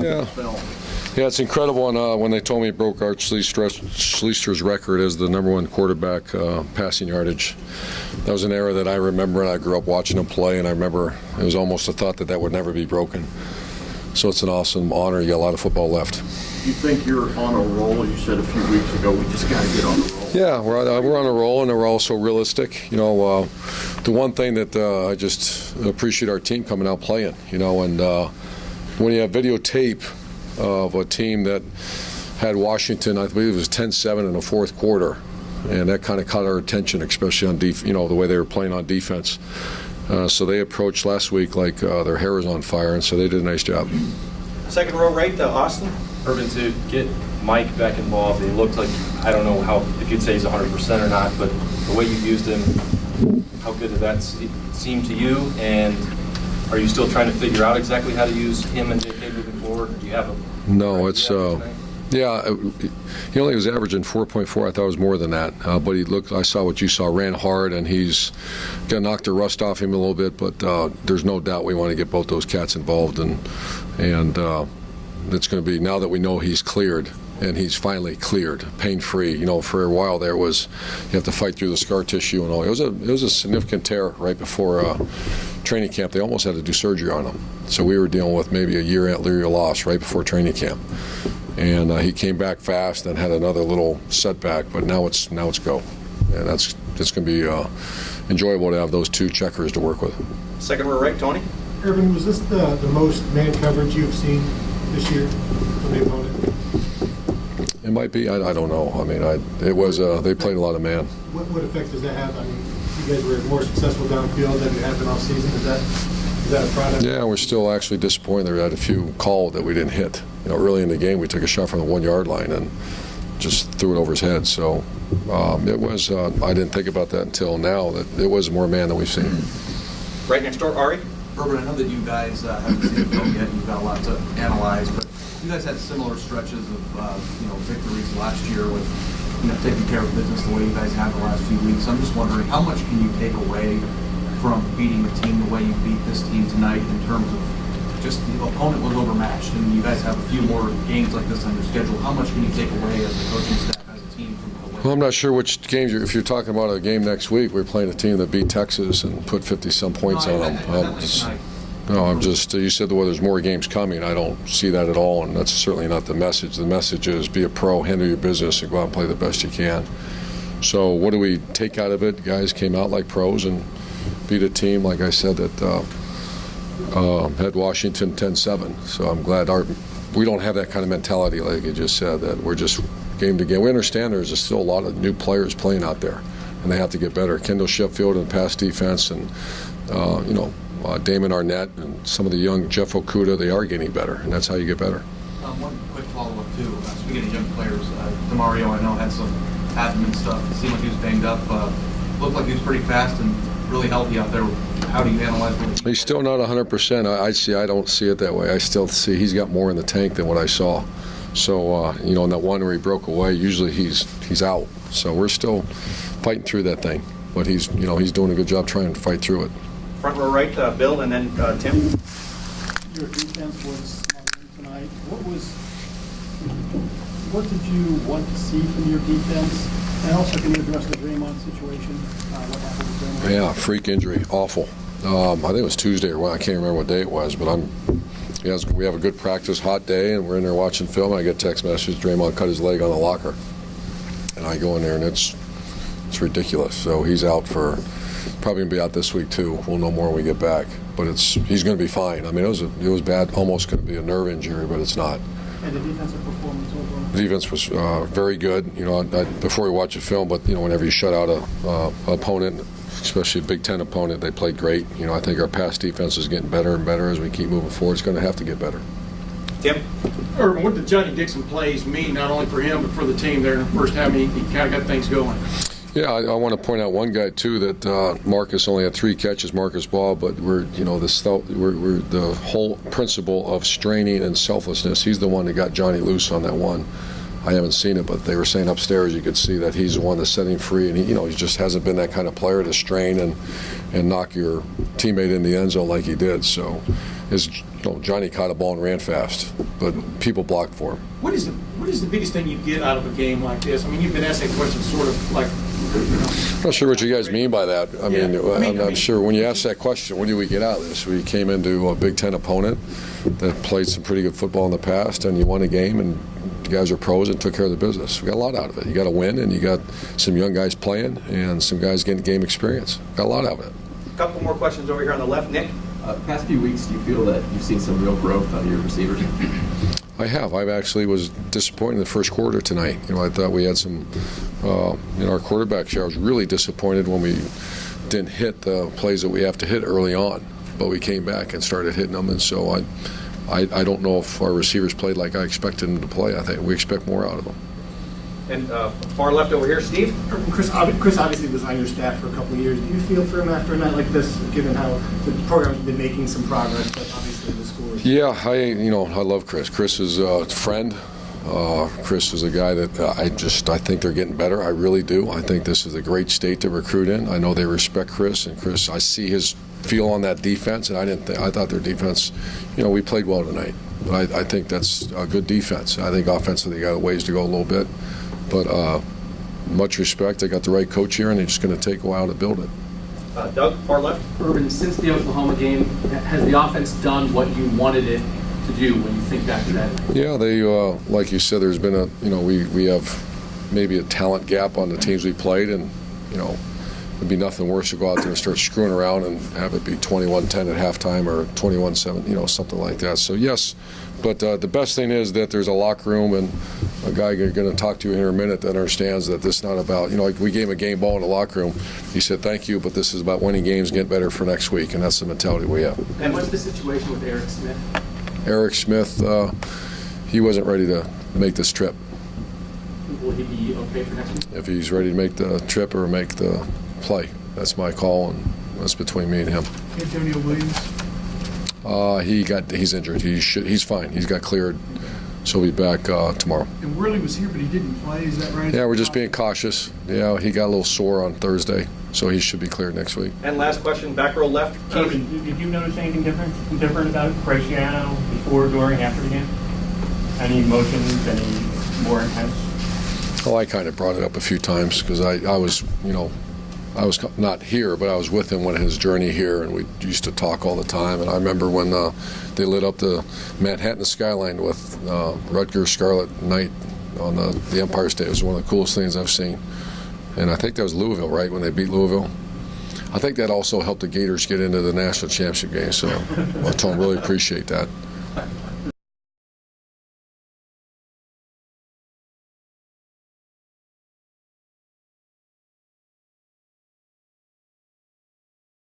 Yeah. film. Yeah, it's incredible. And when they told me he broke Art Schleister's record as the #1 quarterback passing yardage, that was an era that I remember, and I grew up watching him play, and I remember it was almost a thought that that would never be broken. So it's an awesome honor. You got a lot of football left. You think you're on a roll? You said a few weeks ago, we just got to get on the roll. Yeah, we're on a roll, and we're also realistic. You know, the one thing that I just appreciate our team coming out playing. You know, and when you have videotape of a team that had Washington, I believe it was 10-7 in the fourth quarter, and that kind of caught our attention, especially on the way they were playing on defense. So they approached last week like their hair was on fire, and so they did a nice job. Second row right, Austin. Urban, to get Mike back involved, he looked like, I don't know if you'd say he's 100% or not, but the way you used him, how good did that seem to you? And are you still trying to figure out exactly how to use him and JK moving forward? Or do you have a No, it's yeah. He only was averaging 4.4. I thought it was more than that. But he looked. I saw what you saw. Ran hard, and he's gonna knock the rust off him a little bit. But there's no doubt we want to get both those cats involved, and it's going to be, now that we know he's cleared. And he's finally cleared, pain-free. You know, for a while there was, you have to fight through the scar tissue and all. It was a significant tear right before training camp. They almost had to do surgery on him. So we were dealing with maybe a year loss right before training camp. And he came back fast and had another little setback, but now it's go. And it's going to be enjoyable to have those two checkers to work with. Second row right, Tony. Urban, was this the most man coverage you've seen this year from the opponent? It might be. I don't know. I mean, it was. They played a lot of man. What effect does that have? I mean, you guys were more successful downfield than you have been all season. Is that a product? Yeah, we're still actually disappointed. There had a few called that we didn't hit. You know, early in the game, we took a shot from the 1 yard line and just threw it over his head. So it was. I didn't think about that until now. That it was more man than we've seen. Right next door, Ari. Urban, I know that you guys haven't seen the film yet. You've got a lot to analyze, but you guys had similar stretches of victories last year with taking care of business the way you guys have the last few weeks. I'm just wondering, how much can you take away from beating the team the way you beat this team tonight, in terms of just the opponent was overmatched, and you guys have a few more games like this on your schedule. How much can you take away as a coaching staff, as a team, from the way? Well, I'm not sure which games. If you're talking about a game next week, we're playing a team that beat Texas and put 50-some points on them. No, I'm just, you said there's more games coming. I don't see that at all, and that's certainly not the message. The message is be a pro, handle your business, and go out and play the best you can. So what do we take out of it? Guys came out like pros and beat a team, like I said, that had Washington 10-7. So I'm glad we don't have that kind of mentality, like you just said, that we're just game to game. We understand there's still a lot of new players playing out there, and they have to get better. Kendall Sheffield in pass defense, and Damon Arnett and some of the young Jeff Okuda, they are getting better, and that's how you get better. One quick follow-up, too. Speaking of young players, DeMario, I know, had some abdomen stuff. It seemed like he was banged up. Looked like he was pretty fast and really healthy out there. How do you analyze what he's still not 100%. I don't see it that way. I still see he's got more in the tank than what I saw. So, in that one where he broke away, usually he's out. So we're still fighting through that thing. But he's doing a good job trying to fight through it. Front row right, Bill, and then Tim. Your defense was tonight. What did you want to see from your defense? And also, can you address the Draymond situation? What happened with Draymond? Yeah, freak injury, awful. I think it was Tuesday or I can't remember what day it was, but we have a good practice, hot day, and we're in there watching film, and I get a text message, Draymond cut his leg on the locker. And I go in there, and it's ridiculous. So he's out for, probably going to be out this week too. We'll know more when we get back. But he's going to be fine. I mean, it was bad, almost going to be a nerve injury, but it's not. And the defensive performance overall? The defense was very good. Before we watch the film, but whenever you shut out a opponent, especially a Big Ten opponent, they played great. I think our pass defense is getting better and better as we keep moving forward. It's going to have to get better. Tim? Urban, what did Johnny Dixon plays mean, not only for him, but for the team there in the first half? I mean, he kind of got things going. Yeah, I want to point out one guy too, that Marcus only had 3 catches, Marcus Ball, but we're the whole principle of straining and selflessness. He's the one that got Johnny loose on that one. I haven't seen it, but they were saying upstairs you could see that he's the one that's setting free, and he just hasn't been that kind of player to strain and knock your teammate in the end zone like he did. So Johnny caught a ball and ran fast, but people blocked for him. What is the biggest thing you get out of a game like this? I mean, you've been asked that question sort of like, I'm not sure what you guys mean by that. I mean, Yeah. I'm sure when you ask that question, what do we get out of this? We came into a Big Ten opponent that played some pretty good football in the past, and you won a game, and the guys are pros and took care of the business. We got a lot out of it. You got to win, and you got some young guys playing, and some guys getting game experience. Got a lot out of it. Couple more questions over here on the left. Nick? Past few weeks, do you feel that you've seen some real growth out of your receivers? I have. I actually was disappointed in the first quarter tonight. I thought we had some, our quarterback share. I was really disappointed when we didn't hit the plays that we have to hit early on, but we came back and started hitting them. And so I don't know if our receivers played like I expected them to play. I think we expect more out of them. And far left over here, Steve? Chris obviously was on your staff for a couple of years. Do you feel for him after a night like this, given how the program's been making some progress, but obviously the school is... Yeah, I love Chris. Chris is a friend. Chris is a guy that I think they're getting better. I really do. I think this is a great state to recruit in. I know they respect Chris, and Chris, I see his feel on that defense, and I thought their defense, we played well tonight. But I think that's a good defense. I think offensively they got ways to go a little bit. But much respect. They got the right coach here, and it's just going to take a while to build it. Doug, far left? Urban, since the Oklahoma game, has the offense done what you wanted it to do when you think back to that? Yeah, they like you said, there's been we have maybe a talent gap on the teams we played, and it'd be nothing worse to go out there and start screwing around and have it be 21-10 at halftime or 21-7, something like that. So yes, but the best thing is that there's a locker room and a guy you're going to talk to here in a minute that understands that this is not about, like we gave him a game ball in the locker room. He said, thank you, but this is about winning games, getting better for next week, and that's the mentality we have. And what's the situation with Eric Smith? Eric Smith, he wasn't ready to make this trip. Will he be okay for next week? If he's ready to make the trip or make the play, that's my call, and that's between me and him. Antonio Williams? He's injured. He's fine. He's got cleared, so he'll be back tomorrow. And Worley was here, but he didn't play. Is that right? Yeah, we're just being cautious. Yeah, he got a little sore on Thursday, so he should be cleared next week. And last question, back row left. Keith? Did you notice anything different about Graciano before, during, after the game? Any emotions, any more intense? Well, I kind of brought it up a few times because I was, I was not here, but I was with him on his journey here, and we used to talk all the time. And I remember when they lit up the Manhattan skyline with Rutgers Scarlet Night on the Empire State. It was one of the coolest things I've seen. And I think that was Louisville, right, when they beat Louisville? I think that also helped the Gators get into the national championship game, so I told him really appreciate that.